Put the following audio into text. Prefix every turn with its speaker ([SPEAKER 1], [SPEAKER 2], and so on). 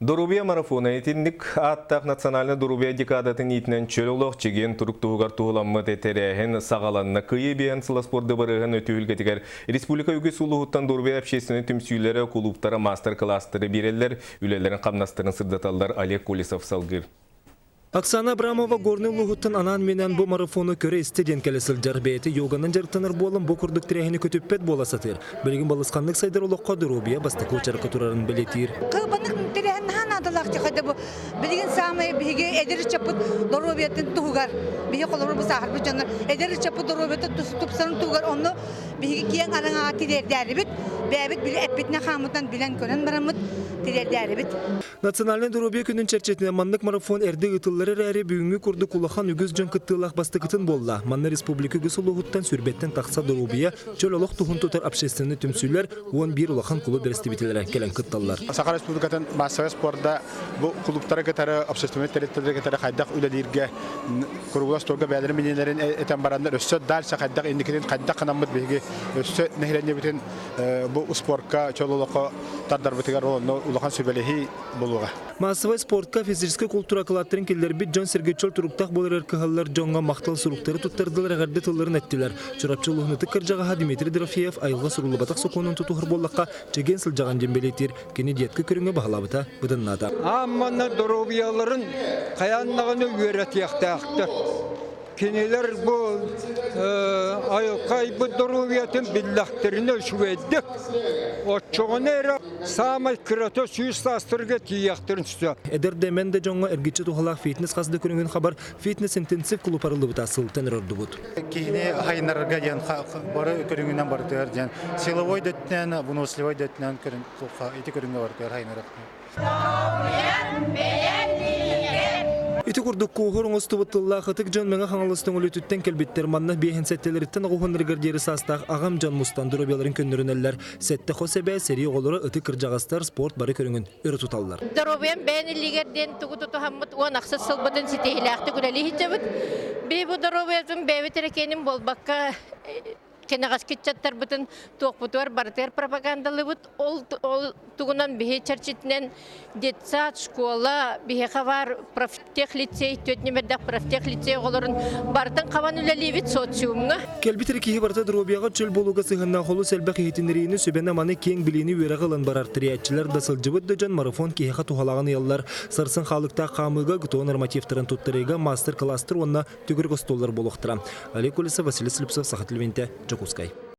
[SPEAKER 1] Дорубия марафона етинник аттақ национальный Дорубия декадатын итінен чөліліқ чеген тұрықтуғар туғыламмыт етерәхін сағаланына күйі бейін сыласпорды барығын өтігілгетігер. Республика үгіз ұлығыттан Дорубия әпшесінің түмсүйлері, клубтары, мастер-кластары берелер, үлелерін қамнастырын сырдаталдар Олег Колесов салғыр.
[SPEAKER 2] Оксана Абрамова горны лугуттан анан менен бу марафону көрө студент келесил жарбети йоганын жарыктаныр болын бу курдук тирехини көтөппет боласатыр. Билгин балысканлык сайдар улукка Дорубия бастыкыл чарыкка турарын билетир.
[SPEAKER 3] Кылбанык тирехин ханадылак чыкады бу. Билгин самый биге эдер чапыт Дорубиятын тугар. Биге колору сахар бу жанар эдер чапыт Дорубиятын тупсан тугар онну биге киен араңа тирердербит. Бәбит биле эпбитне хамытан билен көрөн барамыт тирердербит.
[SPEAKER 2] Национальный Дорубия күнүн чарчетине маннык марафон эрди ытыллары әрі бүгінгі күрді кулахан үгіз жон кыттылақ бастықытын болла. Манна республика үгіз ұлығыттан сүрбеттен тақса Дорубия чөл олық тұхын тұтар общественный түмсүйлер 11 улахан клубы дәрістебетелері келен кытталар.
[SPEAKER 4] Саха республикатын массовый спортда бұл клубтары кетері, общественный территория кетері қайдақ үлелерге, күргілас торға бәлері менелерін әтен барандар өссі дәрсі қайдақ ендікетін қайдақ қанамыд бейге өссі нәхілене бітін бұл спортқа чөл олыққа тардар бітігер улахан сүрбелехи болуға.
[SPEAKER 2] Массовый спортка физический культура кылаттырын келдер бит Жон Сергейчол туруктак болар кыһаллар жонга мактал суруктары туттардылар агарды тылларын әттилер. Чурапчылыгыны тыккыр жагаха Дмитрий Дорофеев айылга сурулу батак соконун тутухыр боллакка чеген сылжаган жембелетир. Кени диетке көрүнгө баһалабыта быдынната.
[SPEAKER 5] Аммана Дорубияларын каяннагыны үйрәтияктактыр. Кенелер бұл айылқай Дорубиятын биллахтырыны шүведдік. Отчоғын әрі самай кіраты сүйіс тастырға тияқтырын түсті.
[SPEAKER 2] Эдерде менде жоңға әргетші тухалақ фитнес қасыды көрінген хабар фитнес интенсив клуб арылы бұта сылтан өрді бұд.
[SPEAKER 6] Кейіне хайынарға ден бары көрінгенен бардығар ден силовой дөттінен, выносливой дөттінен көрінген бардығар хайынарға. Ити курдук кухор оңосту бутылла хатык жон меңа хаңалыстың үлүтүттен келбиттер манна бейхин сеттелеріттен ағуғаныр гардиері састақ ағам жан мустан Дорубияларын көннөрүнеллер. Сетте хосебе сери оғылары ыты кыржағастар спорт бары көріңін өрі тұталылар.
[SPEAKER 7] Дорубиян бәйін лигерден тұғы тұту хаммыт оң ақсыз сылбытын сетейләқті күрәлі хитчабыт. Бейбу Дорубиятын бәйбі тәрекенің болбаққа кенағас кетчаттар бұтын тоқпытуар бартер пропагандалы бұт. Ол тұғынан бейе чарчетінен детсад, школа, бейе қавар профтех лицей, төтнемердақ профтех лицей оларын бартын қаван үләлі вид социумға.
[SPEAKER 2] Келбітер кейі барта Дорубияға чөл болуға сығынна қолу сәлбәқ ехетінерейіні сөбән аманы кең білейіні өрағылын барар триятчылар да сылжыбыд да жан марафон кейіға тухалаған еллар. Сарсын халықта қамыға ғытуы нормативтарын тұттырыға мастер-кластыр онына түгір қостолар болуқтыра. Олег Колесов, Василий Слепцов, Сахат Левенте, Жакускай.